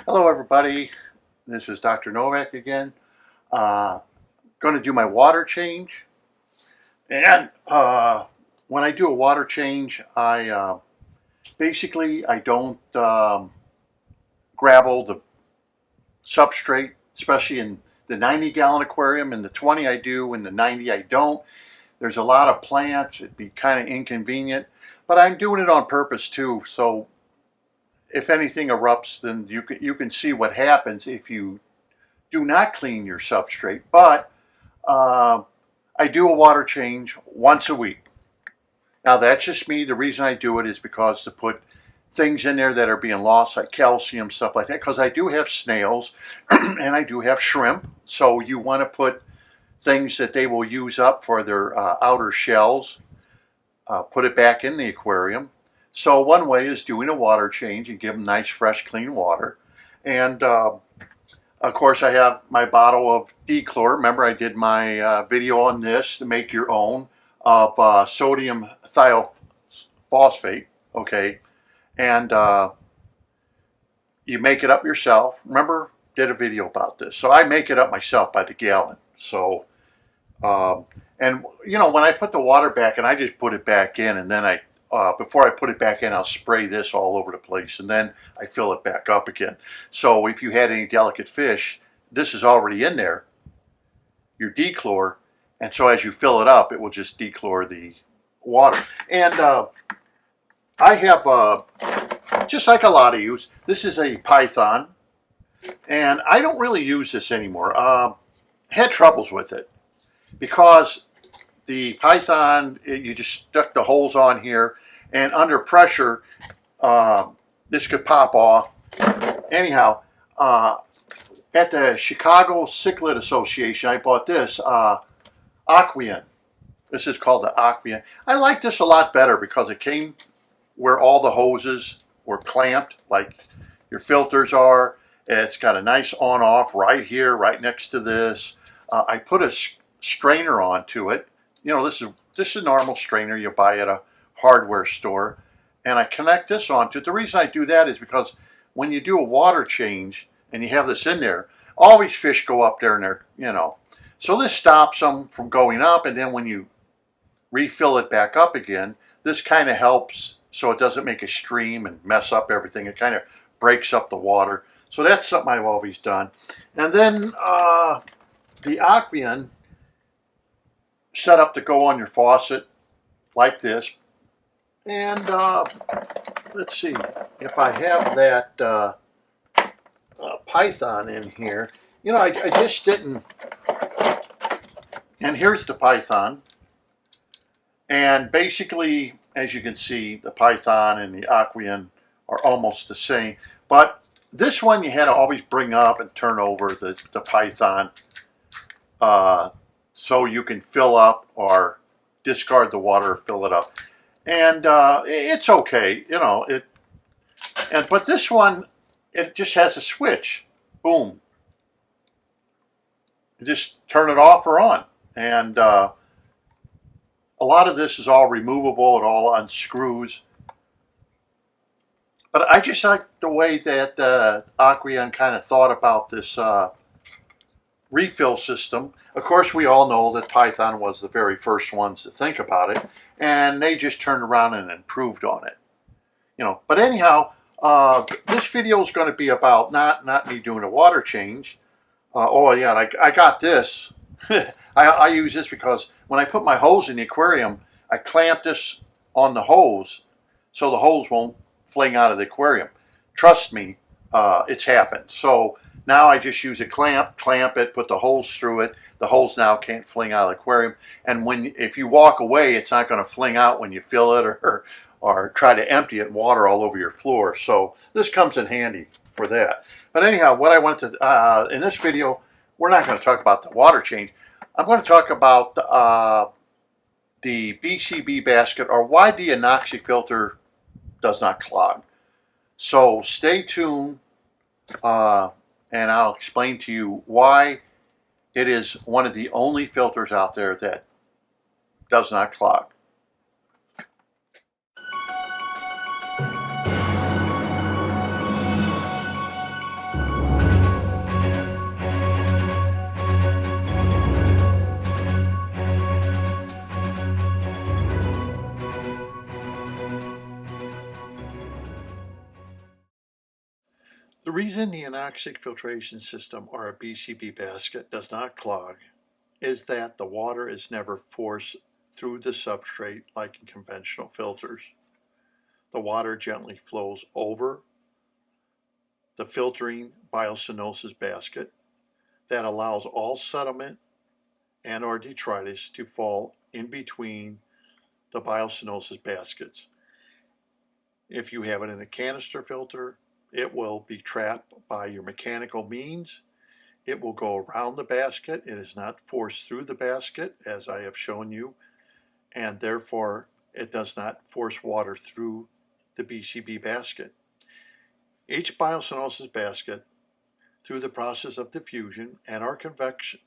Hello everybody, this is Dr. Novak again. Going to do my water change, and when I do a water change I don't gravel the substrate, especially in the 90-gallon aquarium. In the 20 I do, in the 90 I don't. There's a lot of plants, it'd be kind of inconvenient, but I'm doing it on purpose too, so if anything erupts, then you can see what happens if you do not clean your substrate. But I do a water change once a week. Now that's just me. The reason I do it is because to put things in there that are being lost, like calcium, stuff like that, because I do have snails and I do have shrimp, so you want to put things that they will use up for their outer shells, put it back in the aquarium. So one way is doing a water change and give them nice, fresh, clean water. And of course I have my bottle of D-chlor. Remember I did my video on this, to make your own, of sodium thiophosphate, okay? And you make it up yourself. Remember, did a video about this. So I make it up myself by the gallon. So, and you know, when I put the water back, and I just put it back in, and then before I put it back in, I'll spray this all over the place, and then I fill it back up again. So if you had any delicate fish, this is already in there, your D-chlor, and so as you fill it up, it will just D-chlor the water. And I have, just like a lot of you, this is a Python, and I don't really use this anymore. Had troubles with it, because the Python, you just stuck the holes on here, and under pressure, this could pop off. Anyhow, at the Chicago Cichlid Association, I bought this, Aquarium. This is called the Aquarium. I like this a lot better because it came where all the hoses were clamped, like your filters are. It's got a nice on-off right here, right next to this. I put a strainer onto it. You know, this is a normal strainer you buy at a hardware store, and I connect this onto it. The reason I do that is because when you do a water change and you have this in there, always fish go up there and they're, you know, so this stops them from going up, and then when you refill it back up again, this kind of helps so it doesn't make a stream and mess up everything. It kind of breaks up the water. So that's something I've always done. And then the Aquarium set up to go on your faucet like this. And let's see if I have that Python in here. You know, I just didn't. And here's the Python. And basically, as you can see, the Python and the Aquarium are almost the same. But this one you had to always bring up and turn over the Python, so you can fill up or discard the water or fill it up. And it's okay, you know. But this one, it just has a switch. Boom. You just turn it off or on. And a lot of this is all removable. It all unscrews. But I just like the way that Aquarium kind of thought about this refill system. Of course, we all know that Python was the very first ones to think about it, and they just turned around and improved on it. You know, but anyhow, this video is going to be about not me doing a water change. Oh yeah, I got this. I use this because when I put my hose in the aquarium, I clamp this on the hose so the hose won't fling out of the aquarium. Trust me, it's happened. So now I just use a clamp it, put the holes through it. The holes now can't fling out of the aquarium. And if you walk away, it's not going to fling out when you fill it or try to empty it and water all over your floor. So this comes in handy for that. But anyhow, what I want to, in this video, we're not going to talk about the water change. I'm going to talk about the BCB basket, or why the Anoxic filter does not clog. So stay tuned, and I'll explain to you why it is one of the only filters out there that does not clog. The reason the Anoxic Filtration System or a BCB basket does not clog is that the water is never forced through the substrate like in conventional filters. The water gently flows over the filtering biocenosis basket that allows all sediment and or detritus to fall in between the biocenosis baskets. If you have it in a canister filter, it will be trapped by your mechanical means. It will go around the basket. It is not forced through the basket, as I have shown you, and therefore it does not force water through the BCB basket. Each biocenosis basket, through the process of diffusion and our convectional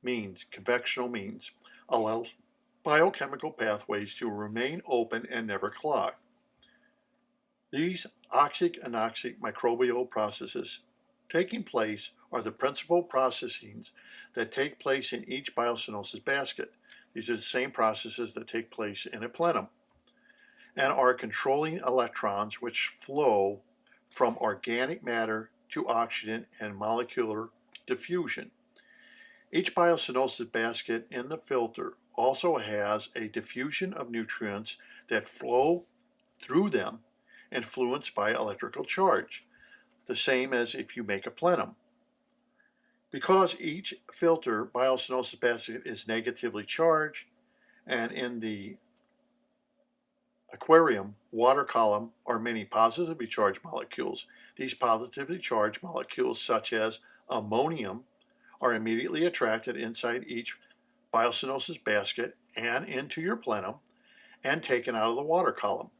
means, allows biochemical pathways to remain open and never clog. These oxic-anoxic microbial processes taking place are the principal processes that take place in each biocenosis basket. These are the same processes that take place in a plenum and are controlling electrons which flow from organic matter to oxygen and molecular diffusion. Each biocenosis basket in the filter also has a diffusion of nutrients that flow through them influenced by electrical charge, the same as if you make a plenum. Because each filter biocenosis basket is negatively charged, and in the aquarium water column are many positively charged molecules. These positively charged molecules, such as ammonium, are immediately attracted inside each biocenosis basket and into your plenum and taken out of the water column.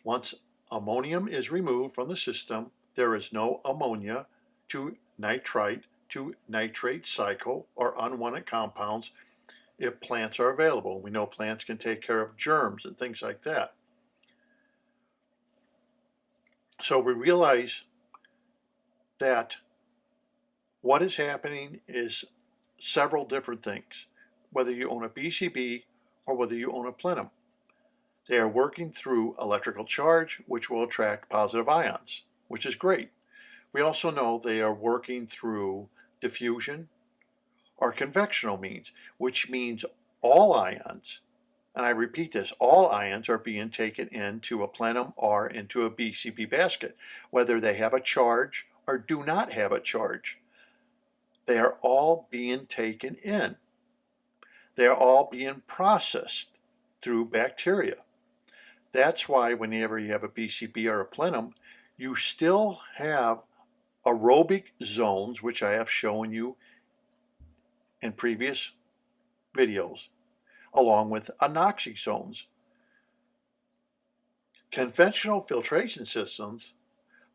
Once ammonium is removed from the system, there is no ammonia to nitrite to nitrate cycle or unwanted compounds if plants are available. We know plants can take care of germs and things like that. So we realize that what is happening is several different things, whether you own a BCB or whether you own a plenum. They are working through electrical charge, which will attract positive ions, which is great. We also know they are working through diffusion or convectional means, which means all ions, and I repeat this, all ions are being taken into a plenum or into a BCB basket, whether they have a charge or do not have a charge. They are all being taken in. They are all being processed through bacteria. That's why whenever you have a BCB or a plenum, you still have aerobic zones, which I have shown you in previous videos, along with anoxic zones. Conventional filtration systems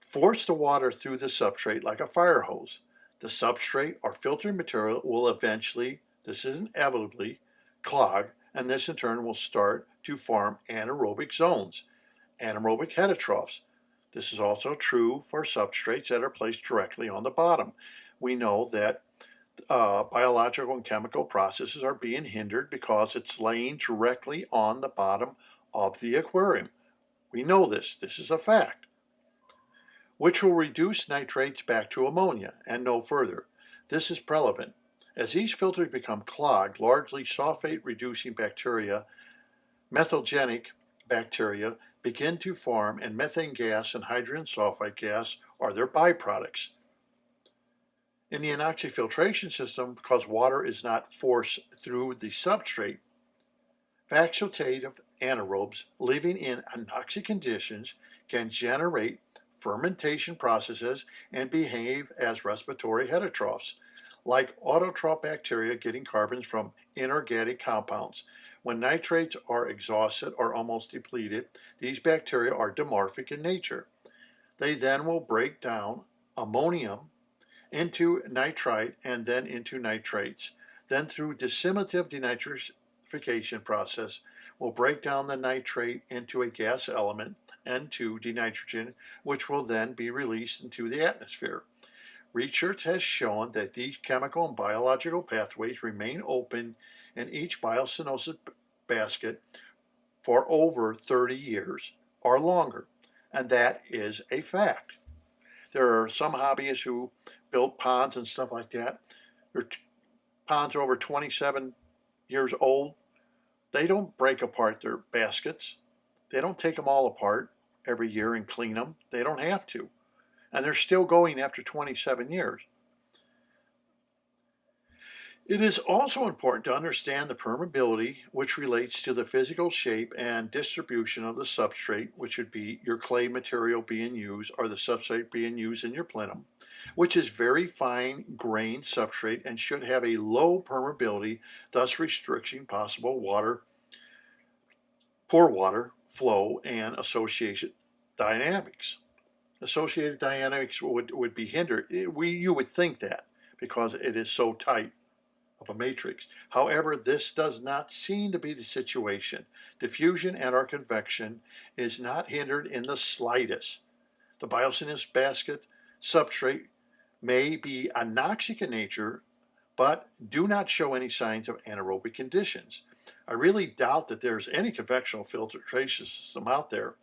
force the water through the substrate like a fire hose. The substrate or filtering material will eventually, this is inevitably, clog, and this in turn will start to form anaerobic zones, anaerobic heterotrophs. This is also true for substrates that are placed directly on the bottom. We know that biological and chemical processes are being hindered because it's laying directly on the bottom of the aquarium. We know this. This is a fact, which will reduce nitrates back to ammonia and no further. This is relevant. As these filters become clogged, largely sulfate-reducing bacteria, methylogenic bacteria, begin to form, and methane gas and hydrogen sulfide gas are their byproducts. In the anoxic filtration system, because water is not forced through the substrate, facultative anaerobes living in anoxic conditions can generate fermentation processes and behave as respiratory heterotrophs, like autotroph bacteria getting carbons from inorganic compounds. When nitrates are exhausted or almost depleted, these bacteria are dimorphic in nature. They then will break down ammonium into nitrite and then into nitrates. Then through disseminative denitrification process will break down the nitrate into a gas element, N2 dinitrogen, which will then be released into the atmosphere. Research has shown that these chemical and biological pathways remain open in each biocenosis basket for over 30 years or longer, and that is a fact. There are some hobbyists who build ponds and stuff like that. Their ponds are over 27 years old. They don't break apart their baskets. They don't take them all apart every year and clean them. They don't have to. And they're still going after 27 years. It is also important to understand the permeability, which relates to the physical shape and distribution of the substrate, which would be your clay material being used or the substrate being used in your plenum, which is very fine grained substrate and should have a low permeability, thus restricting possible pore water flow and associated dynamics. Associated dynamics would be hindered. You would think that because it is so tight of a matrix. However, this does not seem to be the situation. Diffusion and or convection is not hindered in the slightest. The biocinus basket substrate may be anoxic in nature, but do not show any signs of anaerobic conditions. I really doubt that there's any convectional filtration system out there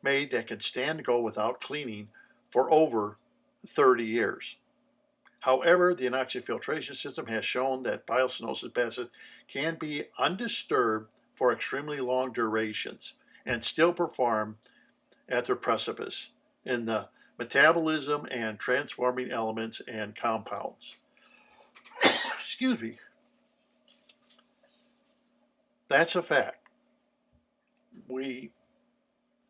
made that can stand to go without cleaning for over 30 years. However, the Anoxic Filtration System has shown that biocinosis baskets can be undisturbed for extremely long durations and still perform at their precipice in the metabolism and transforming elements and compounds. Excuse me. That's a fact. We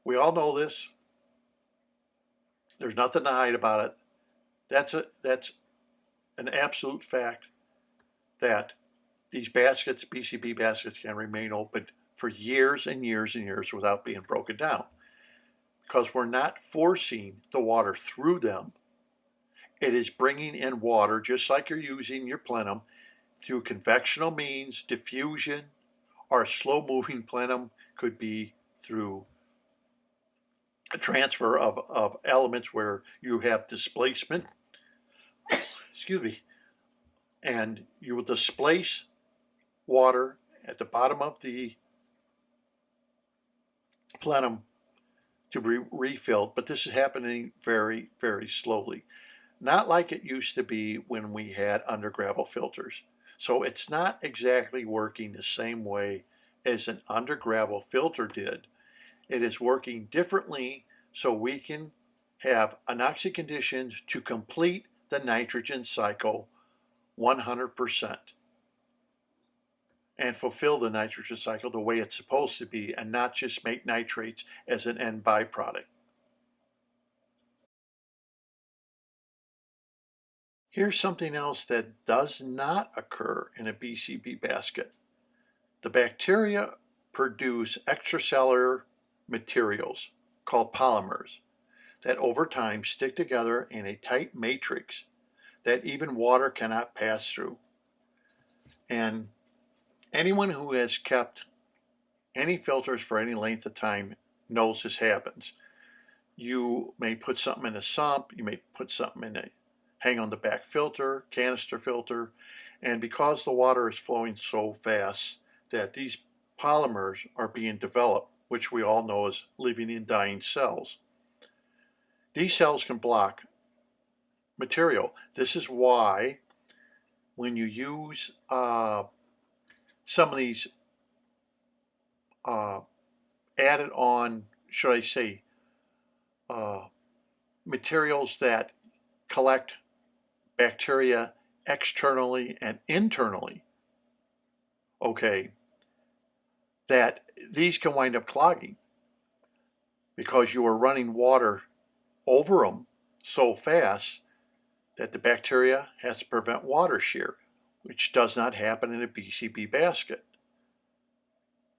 all know this. There's nothing to hide about it. That's an absolute fact that these baskets, BCB baskets, can remain open for years and years and years without being broken down because we're not forcing the water through them. It is bringing in water just like you're using your plenum through convectional means, diffusion, or a slow-moving plenum could be through a transfer of elements where you have displacement, excuse me, and you will displace water at the bottom of the plenum to be refilled, but this is happening very, very slowly. Not like it used to be when we had undergravel filters. So it's not exactly working the same way as an undergravel filter did. It is working differently so we can have anoxic conditions to complete the nitrogen cycle 100% and fulfill the nitrogen cycle the way it's supposed to be and not just make nitrates as an end byproduct. Here's something else that does not occur in a BCB basket. The bacteria produce extracellular materials called polymers that over time stick together in a tight matrix that even water cannot pass through. And anyone who has kept any filters for any length of time knows this happens. You may put something in a sump, you may put something in a hang on the back filter, canister filter, and because the water is flowing so fast that these polymers are being developed, which we all know as living and dying cells. These cells can block material. This is why when you use some of these added on, should I say, materials that collect bacteria externally and internally, okay, that these can wind up clogging because you are running water over them so fast that the bacteria has to prevent water shear, which does not happen in a BCB basket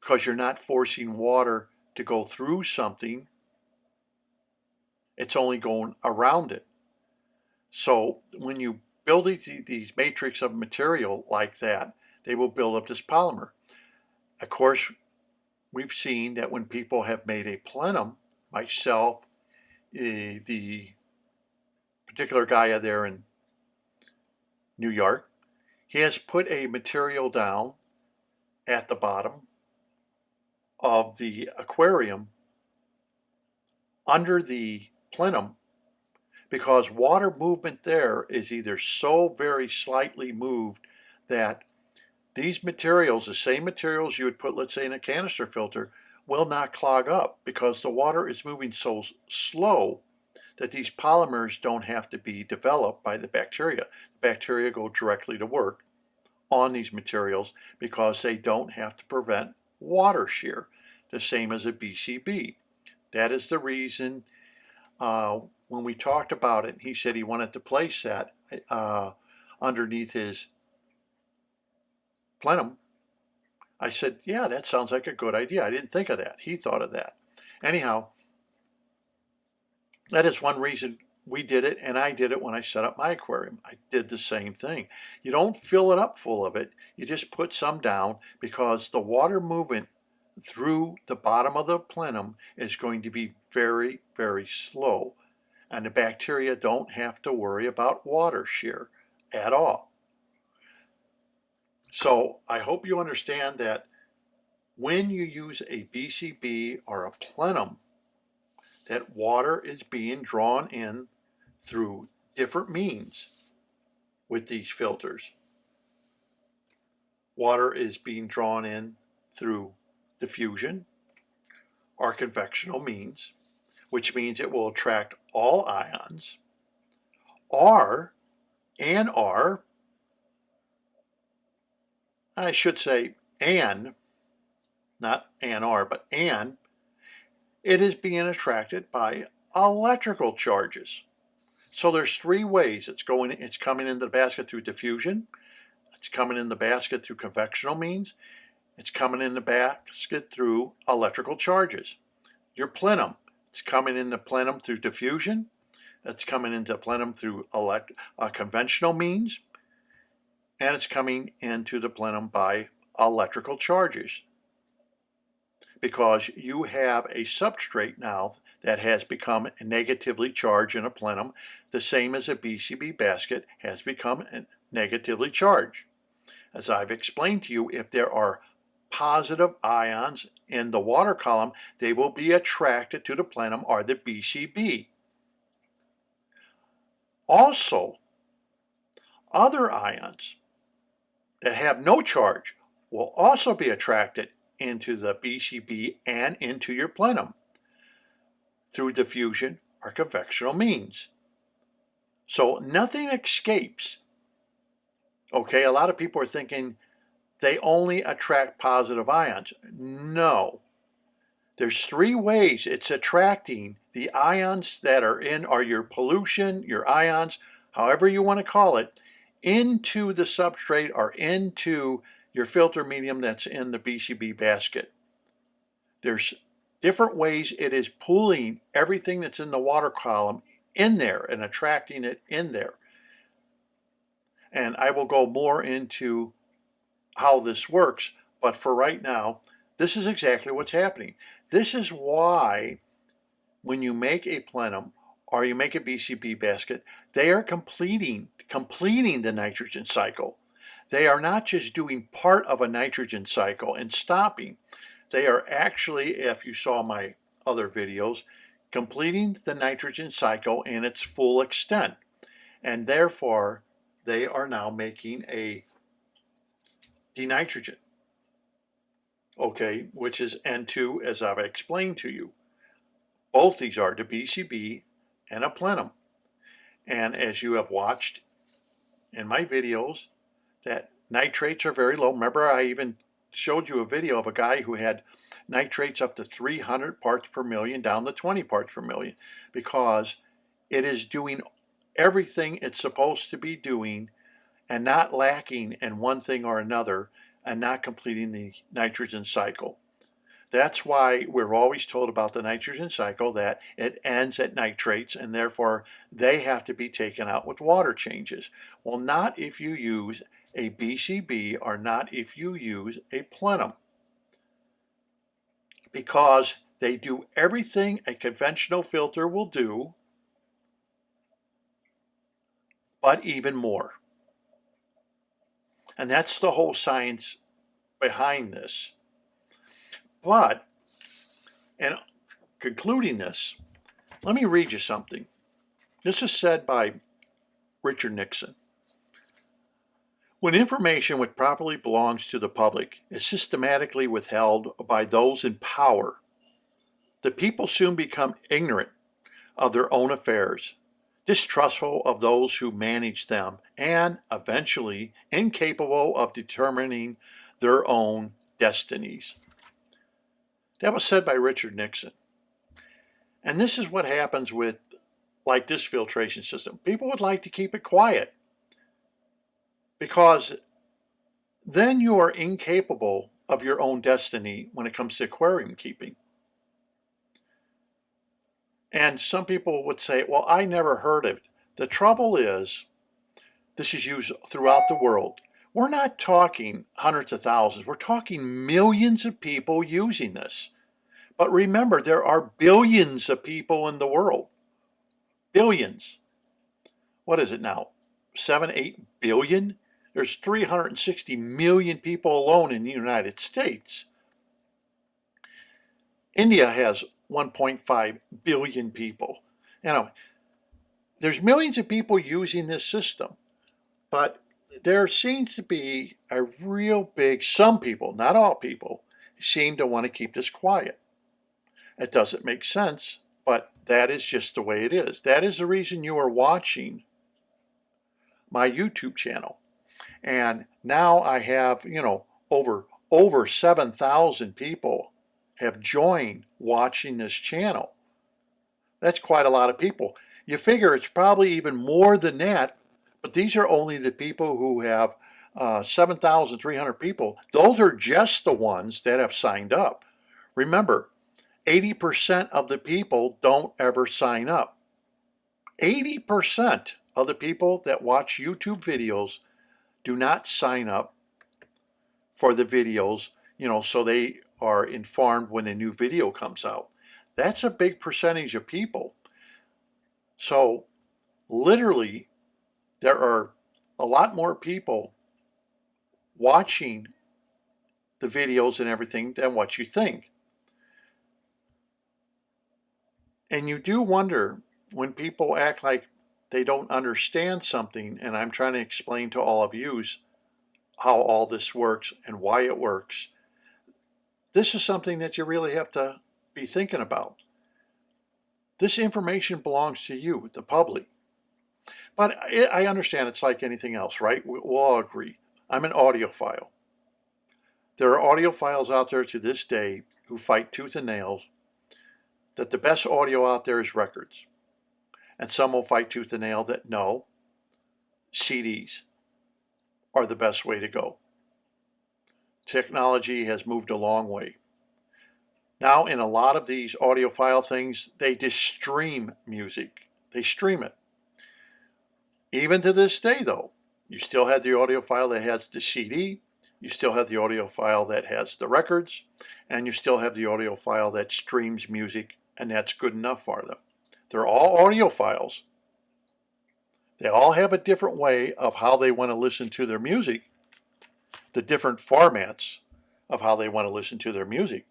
because you're not forcing water to go through something, it's only going around it. So when you build these matrix of material like that, they will build up this polymer. Of course, we've seen that when people have made a plenum, myself, the particular guy there in New York, he has put a material down at the bottom of the aquarium under the plenum because water movement there is either so very slightly moved that these materials, the same materials you would put, let's say, in a canister filter, will not clog up because the water is moving so slow that these polymers don't have to be developed by the bacteria. The bacteria go directly to work on these materials because they don't have to prevent water shear, the same as a BCB. That is the reason when we talked about it, he said he wanted to place that underneath his plenum. I said, yeah, that sounds like a good idea. I didn't think of that. He thought of that. Anyhow, that is one reason we did it, and I did it when I set up my aquarium. I did the same thing. You don't fill it up full of it. You just put some down because the water movement through the bottom of the plenum is going to be very, very slow. And the bacteria don't have to worry about water shear at all. So I hope you understand that when you use a BCB or a plenum, that water is being drawn in through different means with these filters. Water is being drawn in through diffusion or convectional means, which means it will attract all ions, or, I should say, not and, but it is being attracted by electrical charges. So there's three ways it's coming into the basket through diffusion, it's coming in the basket through convectional means, it's coming in the basket through electrical charges. Your plenum, it's coming in the plenum through diffusion, it's coming into plenum through conventional means, and it's coming into the plenum by electrical charges. Because you have a substrate now that has become negatively charged in a plenum, the same as a BCB basket has become negatively charged. As I've explained to you, if there are positive ions in the water column, they will be attracted to the plenum or the BCB. Also, other ions that have no charge will also be attracted into the BCB and into your plenum through diffusion or convectional means. So nothing escapes. Okay, a lot of people are thinking they only attract positive ions. No. There's three ways it's attracting the ions that are in, or your pollution, your ions, however you want to call it, into the substrate or into your filter medium that's in the BCB basket. There's different ways it is pulling everything that's in the water column in there and attracting it in there. And I will go more into how this works, but for right now, this is exactly what's happening. This is why when you make a plenum or you make a BCB basket, they are completing the nitrogen cycle. They are not just doing part of a nitrogen cycle and stopping. They are actually, if you saw my other videos, completing the nitrogen cycle in its full extent. And therefore, they are now making a denitrogen, okay, which is N2, as I've explained to you. Both these are the BCB and a plenum. And as you have watched in my videos, that nitrates are very low. Remember, I even showed you a video of a guy who had nitrates up to 300 parts per million down to 20 parts per million, because it is doing everything it's supposed to be doing and not lacking in one thing or another and not completing the nitrogen cycle. That's why we're always told about the nitrogen cycle, that it ends at nitrates and therefore they have to be taken out with water changes. Well, not if you use a BCB or not if you use a plenum, because they do everything a conventional filter will do, but even more. And that's the whole science behind this. But, in concluding this, let me read you something. This is said by Richard Nixon. When information which properly belongs to the public is systematically withheld by those in power, the people soon become ignorant of their own affairs, distrustful of those who manage them, and eventually incapable of determining their own destinies. That was said by Richard Nixon. And this is what happens with like this filtration system. People would like to keep it quiet because then you are incapable of your own destiny when it comes to aquarium keeping. And some people would say, well, I never heard of it. The trouble is, this is used throughout the world. We're not talking hundreds of thousands. We're talking millions of people using this. But remember, there are billions of people in the world. Billions. What is it now? 7, 8 billion? There's 360 million people alone in the United States. India has 1.5 billion people. You know, there's millions of people using this system, but there seems to be a real big, some people, not all people, seem to want to keep this quiet. It doesn't make sense, but that is just the way it is. That is the reason you are watching my YouTube channel. And now I have, over 7,000 people have joined watching this channel. That's quite a lot of people. You figure it's probably even more than that, but these are only the people who have 7,300 people. Those are just the ones that have signed up. Remember, 80% of the people don't ever sign up. 80% of the people that watch YouTube videos do not sign up for the videos, so they are informed when a new video comes out. That's a big percentage of people. So literally, there are a lot more people watching the videos and everything than what you think. And you do wonder when people act like they don't understand something, and I'm trying to explain to all of you how all this works and why it works. This is something that you really have to be thinking about. This information belongs to you, the public. But I understand it's like anything else, right? We'll all agree. I'm an audiophile. There are audiophiles out there to this day who fight tooth and nail that the best audio out there is records. And some will fight tooth and nail that no, CDs are the best way to go. Technology has moved a long way. Now in a lot of these audiophile things, they just stream music. They stream it. Even to this day though, you still have the audiophile that has the CD, you still have the audiophile that has the records, and you still have the audiophile that streams music, and that's good enough for them. They're all audiophiles. They all have a different way of how they want to listen to their music, the different formats of how they want to listen to their music.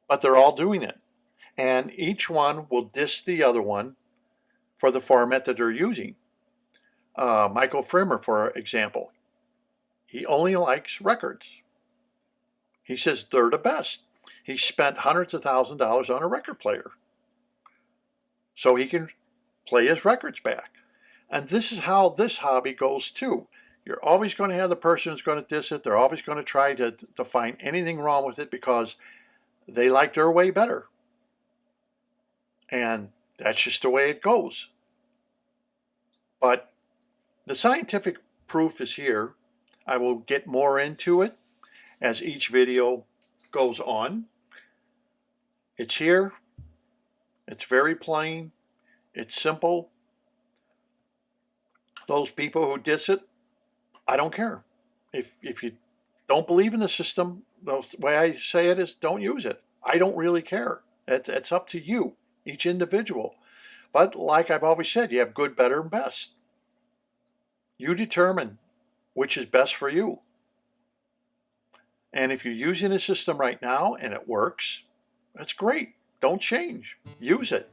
But they're all doing it. And each one will diss the other one for the format that they're using. Michael Frimmer, for example, he only likes records. He says they're the best. He spent hundreds of thousands of dollars on a record player so he can play his records back. And this is how this hobby goes too. You're always going to have the person who's going to diss it. They're always going to try to find anything wrong with it because they like their way better. And that's just the way it goes. But the scientific proof is here. I will get more into it as each video goes on. It's here. It's very plain. It's simple. Those people who diss it, I don't care. If you don't believe in the system, the way I say it is don't use it. I don't really care. It's up to you, each individual. But like I've always said, you have good, better, and best. You determine which is best for you. And if you're using a system right now and it works, that's great. Don't change. Use it.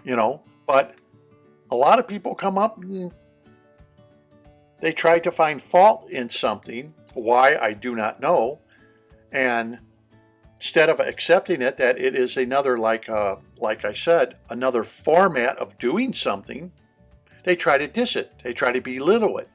But But a lot of people come up and they try to find fault in something. Why, I do not know. And instead of accepting it, that it is another, like I said, another format of doing something, they try to diss it. They try to belittle it,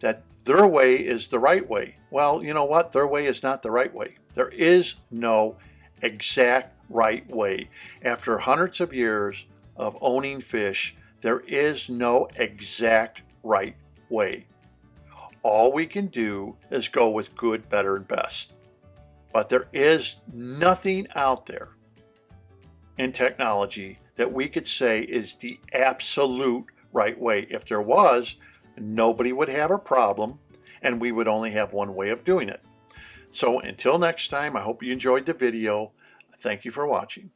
that their way is the right way. Well, you know what? Their way is not the right way. There is no exact right way. After hundreds of years of owning fish, there is no exact right way. All we can do is go with good, better, and best. But there is nothing out there in technology that we could say is the absolute right way. If there was, nobody would have a problem, and we would only have one way of doing it. So until next time, I hope you enjoyed the video. Thank you for watching.